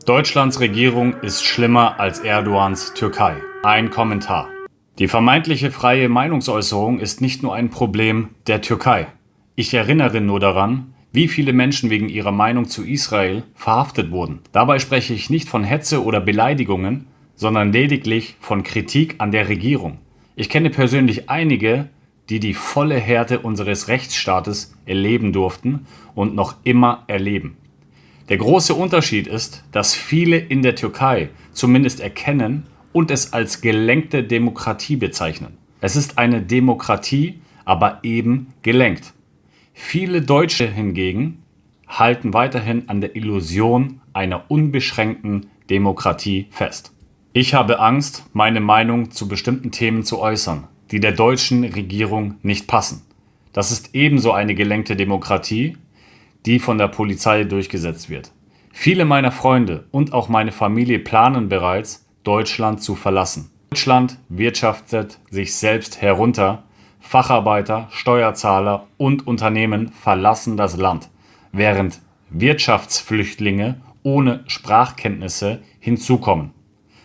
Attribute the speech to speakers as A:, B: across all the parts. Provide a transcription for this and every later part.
A: Deutschlands Regierung ist schlimmer als Erdogans Türkei. Ein Kommentar. Die vermeintliche freie Meinungsäußerung ist nicht nur ein Problem der Türkei. Ich erinnere nur daran, wie viele Menschen wegen ihrer Meinung zu Israel verhaftet wurden. Dabei spreche ich nicht von Hetze oder Beleidigungen, sondern lediglich von Kritik an der Regierung. Ich kenne persönlich einige, die die volle Härte unseres Rechtsstaates erleben durften und noch immer erleben. Der große Unterschied ist, dass viele in der Türkei zumindest erkennen und es als gelenkte Demokratie bezeichnen. Es ist eine Demokratie, aber eben gelenkt. Viele Deutsche hingegen halten weiterhin an der Illusion einer unbeschränkten Demokratie fest. Ich habe Angst, meine Meinung zu bestimmten Themen zu äußern, die der deutschen Regierung nicht passen. Das ist ebenso eine gelenkte Demokratie, die von der Polizei durchgesetzt wird. Viele meiner Freunde und auch meine Familie planen bereits, Deutschland zu verlassen. Deutschland wirtschaftet sich selbst herunter. Facharbeiter, Steuerzahler und Unternehmen verlassen das Land, während Wirtschaftsflüchtlinge ohne Sprachkenntnisse hinzukommen.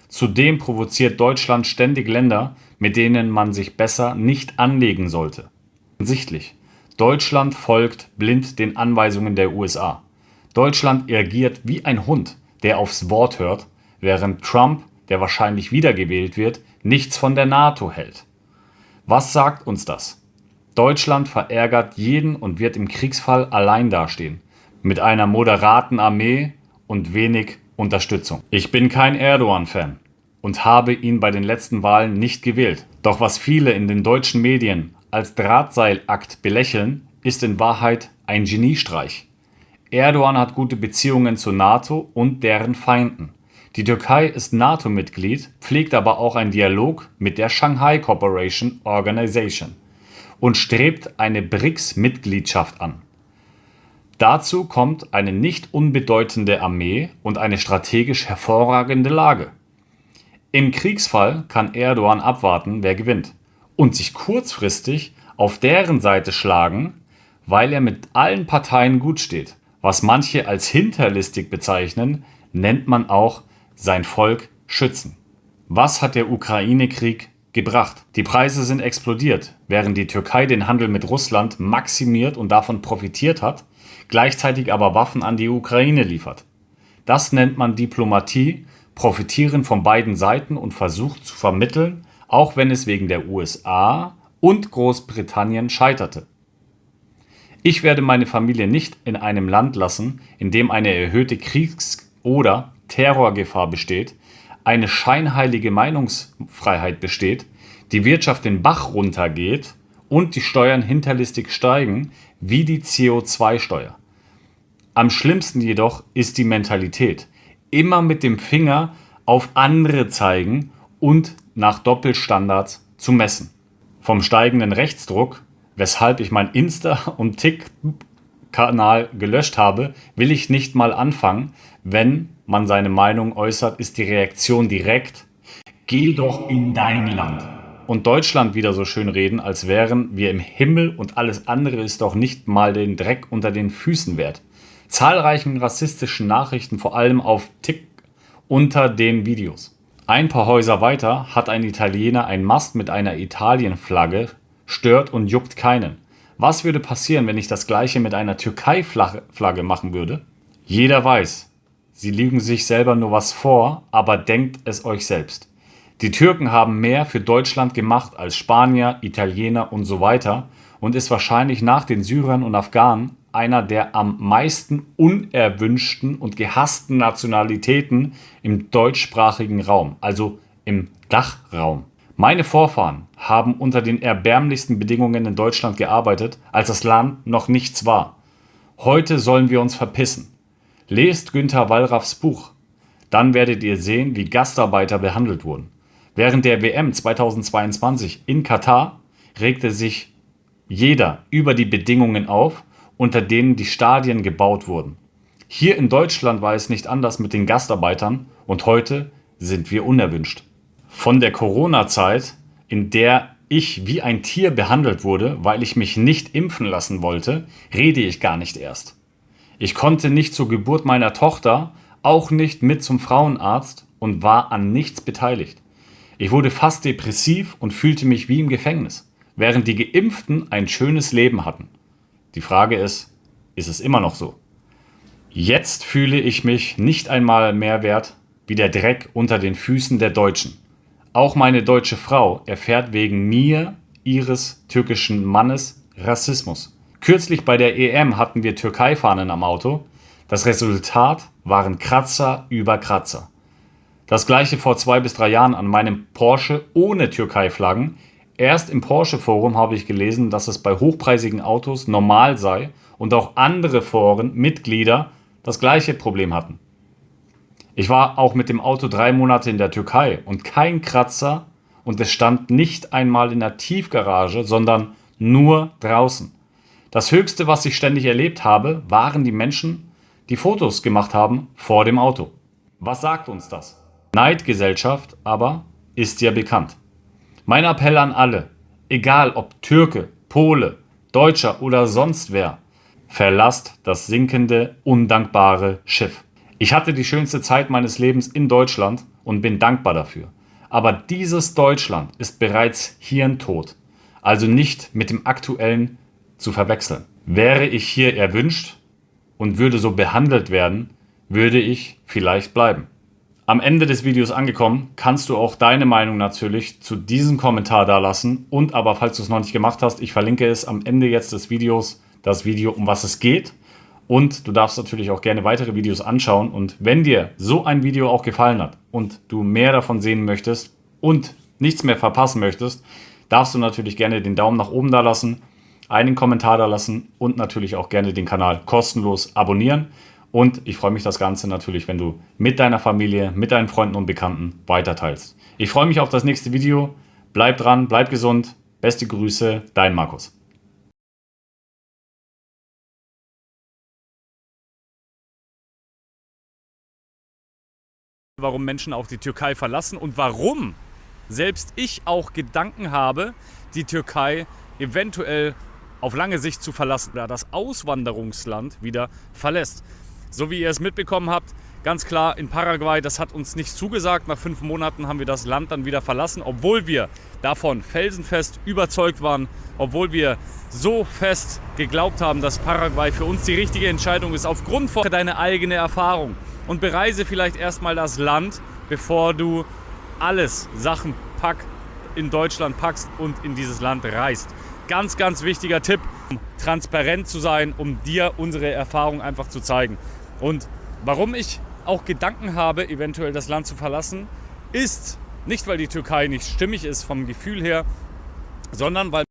A: Zudem provoziert Deutschland ständig Länder, mit denen man sich besser nicht anlegen sollte. Offensichtlich. Deutschland folgt blind den Anweisungen der USA. Deutschland agiert wie ein Hund, der aufs Wort hört, während Trump, der wahrscheinlich wiedergewählt wird, nichts von der NATO hält. Was sagt uns das? Deutschland verärgert jeden und wird im Kriegsfall allein dastehen, mit einer moderaten Armee und wenig Unterstützung. Ich bin kein Erdogan-Fan und habe ihn bei den letzten Wahlen nicht gewählt. Doch was viele in den deutschen Medien als Drahtseilakt belächeln, ist in Wahrheit ein Geniestreich. Erdogan hat gute Beziehungen zur NATO und deren Feinden. Die Türkei ist NATO-Mitglied, pflegt aber auch einen Dialog mit der Shanghai Cooperation Organization und strebt eine BRICS-Mitgliedschaft an. Dazu kommt eine nicht unbedeutende Armee und eine strategisch hervorragende Lage. Im Kriegsfall kann Erdogan abwarten, wer gewinnt, und sich kurzfristig auf deren Seite schlagen, weil er mit allen Parteien gut steht. Was manche als hinterlistig bezeichnen, nennt man auch sein Volk schützen. Was hat der Ukraine-Krieg gebracht? Die Preise sind explodiert, während die Türkei den Handel mit Russland maximiert und davon profitiert hat, gleichzeitig aber Waffen an die Ukraine liefert. Das nennt man Diplomatie, profitieren von beiden Seiten und versucht zu vermitteln, auch wenn es wegen der USA und Großbritannien scheiterte. Ich werde meine Familie nicht in einem Land lassen, in dem eine erhöhte Kriegs- oder Terrorgefahr besteht, eine scheinheilige Meinungsfreiheit besteht, die Wirtschaft den Bach runtergeht und die Steuern hinterlistig steigen, wie die CO2-Steuer. Am schlimmsten jedoch ist die Mentalität. Immer mit dem Finger auf andere zeigen und nach Doppelstandards zu messen. Vom steigenden Rechtsdruck, weshalb ich mein Insta- und Kanal gelöscht habe, will ich nicht mal anfangen. Wenn man seine Meinung äußert, ist die Reaktion direkt: Geh doch in dein Land. Und Deutschland wieder so schön reden, als wären wir im Himmel und alles andere ist doch nicht mal den Dreck unter den Füßen wert. Zahlreichen rassistischen Nachrichten, vor allem auf TikTok, unter den Videos. Ein paar Häuser weiter hat ein Italiener einen Mast mit einer Italienflagge, stört und juckt keinen. Was würde passieren, wenn ich das gleiche mit einer Türkei-Flagge machen würde? Jeder weiß, sie lügen sich selber nur was vor, aber denkt es euch selbst. Die Türken haben mehr für Deutschland gemacht als Spanier, Italiener und so weiter und ist wahrscheinlich nach den Syrern und Afghanen einer der am meisten unerwünschten und gehassten Nationalitäten im deutschsprachigen Raum, also im Dachraum. Meine Vorfahren haben unter den erbärmlichsten Bedingungen in Deutschland gearbeitet, als das Land noch nichts war. Heute sollen wir uns verpissen. Lest Günter Wallraffs Buch. Dann werdet ihr sehen, wie Gastarbeiter behandelt wurden. Während der WM 2022 in Katar regte sich jeder über die Bedingungen auf, unter denen die Stadien gebaut wurden. Hier in Deutschland war es nicht anders mit den Gastarbeitern und heute sind wir unerwünscht. Von der Corona-Zeit, in der ich wie ein Tier behandelt wurde, weil ich mich nicht impfen lassen wollte, rede ich gar nicht erst. Ich konnte nicht zur Geburt meiner Tochter auch nicht mit zum Frauenarzt und war an nichts beteiligt. Ich wurde fast depressiv und fühlte mich wie im Gefängnis, während die Geimpften ein schönes Leben hatten. Die Frage ist es immer noch so? Jetzt fühle ich mich nicht einmal mehr wert wie der Dreck unter den Füßen der Deutschen. Auch meine deutsche Frau erfährt wegen mir, ihres türkischen Mannes, Rassismus. Kürzlich bei der EM hatten wir Türkei-Fahnen am Auto. Das Resultat waren Kratzer über Kratzer. Das gleiche vor 2 bis 3 Jahren an meinem Porsche ohne Türkei-Flaggen. Erst im Porsche-Forum habe ich gelesen, dass es bei hochpreisigen Autos normal sei und auch andere Forenmitglieder das gleiche Problem hatten. Ich war auch mit dem Auto 3 Monate in der Türkei und kein Kratzer und es stand nicht einmal in der Tiefgarage, sondern nur draußen. Das Höchste, was ich ständig erlebt habe, waren die Menschen, die Fotos gemacht haben vor dem Auto. Was sagt uns das? Neidgesellschaft aber ist ja bekannt. Mein Appell an alle, egal ob Türke, Pole, Deutscher oder sonst wer, verlasst das sinkende, undankbare Schiff. Ich hatte die schönste Zeit meines Lebens in Deutschland und bin dankbar dafür. Aber dieses Deutschland ist bereits hirntot, also nicht mit dem aktuellen zu verwechseln. Wäre ich hier erwünscht und würde so behandelt werden, würde ich vielleicht bleiben. Am Ende des Videos angekommen, kannst du auch deine Meinung natürlich zu diesem Kommentar dalassen und aber, falls du es noch nicht gemacht hast, ich verlinke es am Ende jetzt des Videos, das Video, um was es geht. Und du darfst natürlich auch gerne weitere Videos anschauen. Und wenn dir so ein Video auch gefallen hat und du mehr davon sehen möchtest und nichts mehr verpassen möchtest, darfst du natürlich gerne den Daumen nach oben da lassen, einen Kommentar da lassen und natürlich auch gerne den Kanal kostenlos abonnieren. Und ich freue mich das Ganze natürlich, wenn du mit deiner Familie, mit deinen Freunden und Bekannten weiterteilst. Ich freue mich auf das nächste Video. Bleib dran, bleib gesund. Beste Grüße, dein Markus. Warum Menschen auch die Türkei verlassen und warum selbst ich auch Gedanken habe, die Türkei eventuell auf lange Sicht zu verlassen, da das Auswanderungsland wieder verlässt. So wie ihr es mitbekommen habt, ganz klar in Paraguay, das hat uns nicht zugesagt. Nach 5 Monaten haben wir das Land dann wieder verlassen, obwohl wir davon felsenfest überzeugt waren, obwohl wir so fest geglaubt haben, dass Paraguay für uns die richtige Entscheidung ist, aufgrund von deiner eigenen Erfahrung. Und bereise vielleicht erstmal das Land, bevor du alles Sachen in Deutschland packst und in dieses Land reist. Ganz, ganz wichtiger Tipp, um transparent zu sein, um dir unsere Erfahrung einfach zu zeigen. Und warum ich auch Gedanken habe, eventuell das Land zu verlassen, ist nicht, weil die Türkei nicht stimmig ist vom Gefühl her, sondern weil